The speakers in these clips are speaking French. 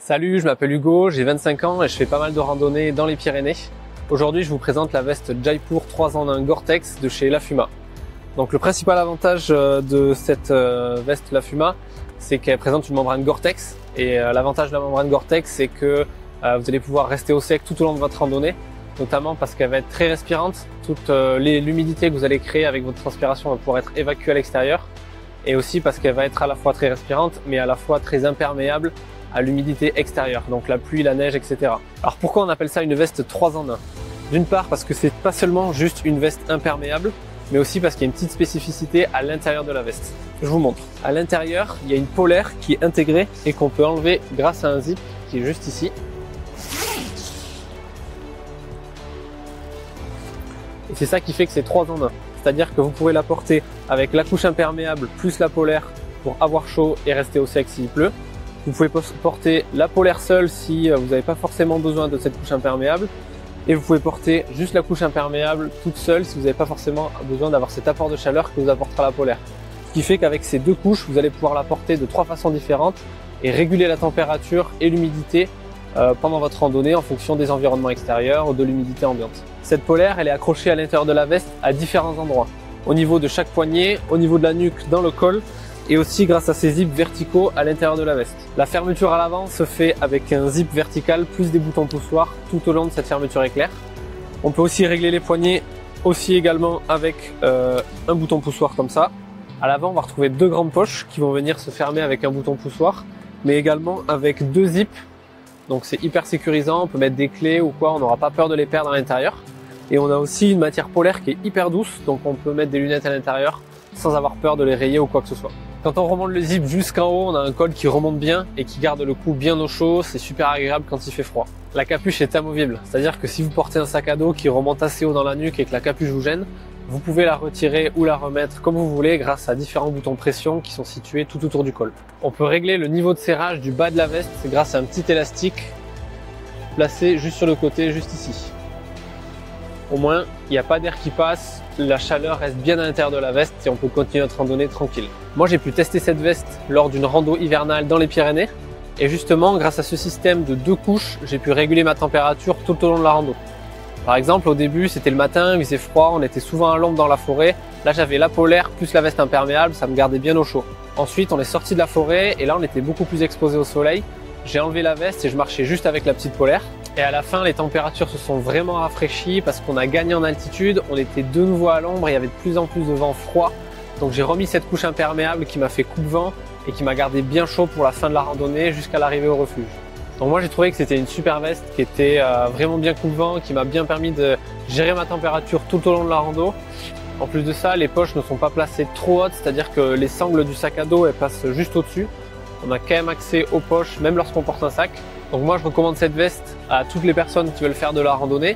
Salut, je m'appelle Hugo, j'ai 25 ans et je fais pas mal de randonnées dans les Pyrénées. Aujourd'hui, je vous présente la veste Jaipur 3 en 1 Gore-Tex de chez Lafuma. Donc le principal avantage de cette veste Lafuma, c'est qu'elle présente une membrane Gore-Tex. Et l'avantage de la membrane Gore-Tex, c'est que vous allez pouvoir rester au sec tout au long de votre randonnée, notamment parce qu'elle va être très respirante. Toute l'humidité que vous allez créer avec votre transpiration va pouvoir être évacuée à l'extérieur. Et aussi parce qu'elle va être à la fois très respirante, mais à la fois très imperméable à l'humidité extérieure, donc la pluie, la neige, etc. Alors pourquoi on appelle ça une veste 3 en 1? D'une part parce que c'est pas seulement juste une veste imperméable, mais aussi parce qu'il y a une petite spécificité à l'intérieur de la veste. Je vous montre. À l'intérieur, il y a une polaire qui est intégrée et qu'on peut enlever grâce à un zip qui est juste ici. Et c'est ça qui fait que c'est 3 en 1. C'est-à-dire que vous pourrez la porter avec la couche imperméable plus la polaire pour avoir chaud et rester au sec s'il pleut. Vous pouvez porter la polaire seule si vous n'avez pas forcément besoin de cette couche imperméable. Et vous pouvez porter juste la couche imperméable toute seule si vous n'avez pas forcément besoin d'avoir cet apport de chaleur que vous apportera la polaire. Ce qui fait qu'avec ces deux couches, vous allez pouvoir la porter de 3 façons différentes et réguler la température et l'humidité pendant votre randonnée en fonction des environnements extérieurs ou de l'humidité ambiante. Cette polaire, elle est accrochée à l'intérieur de la veste à différents endroits. Au niveau de chaque poignet, au niveau de la nuque, dans le col, et aussi grâce à ces zips verticaux à l'intérieur de la veste. La fermeture à l'avant se fait avec un zip vertical plus des boutons poussoirs tout au long de cette fermeture éclair. On peut aussi régler les poignets aussi également avec un bouton poussoir comme ça. À l'avant, on va retrouver deux grandes poches qui vont venir se fermer avec un bouton poussoir, mais également avec deux zips. Donc c'est hyper sécurisant, on peut mettre des clés ou quoi, on n'aura pas peur de les perdre à l'intérieur. Et on a aussi une matière polaire qui est hyper douce, donc on peut mettre des lunettes à l'intérieur sans avoir peur de les rayer ou quoi que ce soit. Quand on remonte le zip jusqu'en haut, on a un col qui remonte bien et qui garde le cou bien au chaud, c'est super agréable quand il fait froid. La capuche est amovible, c'est-à-dire que si vous portez un sac à dos qui remonte assez haut dans la nuque et que la capuche vous gêne, vous pouvez la retirer ou la remettre comme vous voulez grâce à différents boutons pression qui sont situés tout autour du col. On peut régler le niveau de serrage du bas de la veste grâce à un petit élastique placé juste sur le côté, juste ici. Au moins, il n'y a pas d'air qui passe, la chaleur reste bien à l'intérieur de la veste et on peut continuer notre randonnée tranquille. Moi, j'ai pu tester cette veste lors d'une rando hivernale dans les Pyrénées et justement, grâce à ce système de deux couches, j'ai pu réguler ma température tout au long de la rando. Par exemple, au début, c'était le matin, il faisait froid, on était souvent à l'ombre dans la forêt. Là, j'avais la polaire plus la veste imperméable, ça me gardait bien au chaud. Ensuite, on est sorti de la forêt et là, on était beaucoup plus exposé au soleil. J'ai enlevé la veste et je marchais juste avec la petite polaire. Et à la fin, les températures se sont vraiment rafraîchies parce qu'on a gagné en altitude. On était de nouveau à l'ombre, il y avait de plus en plus de vent froid. Donc j'ai remis cette couche imperméable qui m'a fait coupe-vent et qui m'a gardé bien chaud pour la fin de la randonnée jusqu'à l'arrivée au refuge. Donc moi j'ai trouvé que c'était une super veste qui était vraiment bien coupe-vent, qui m'a bien permis de gérer ma température tout au long de la rando. En plus de ça, les poches ne sont pas placées trop hautes, c'est-à-dire que les sangles du sac à dos elles passent juste au-dessus. On a quand même accès aux poches même lorsqu'on porte un sac. Donc moi je recommande cette veste à toutes les personnes qui veulent faire de la randonnée,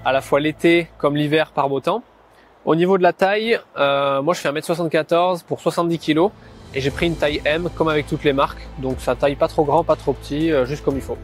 à la fois l'été comme l'hiver par beau temps. Au niveau de la taille, moi je fais 1m74 pour 70 kg et j'ai pris une taille M comme avec toutes les marques. Donc ça taille pas trop grand, pas trop petit, juste comme il faut.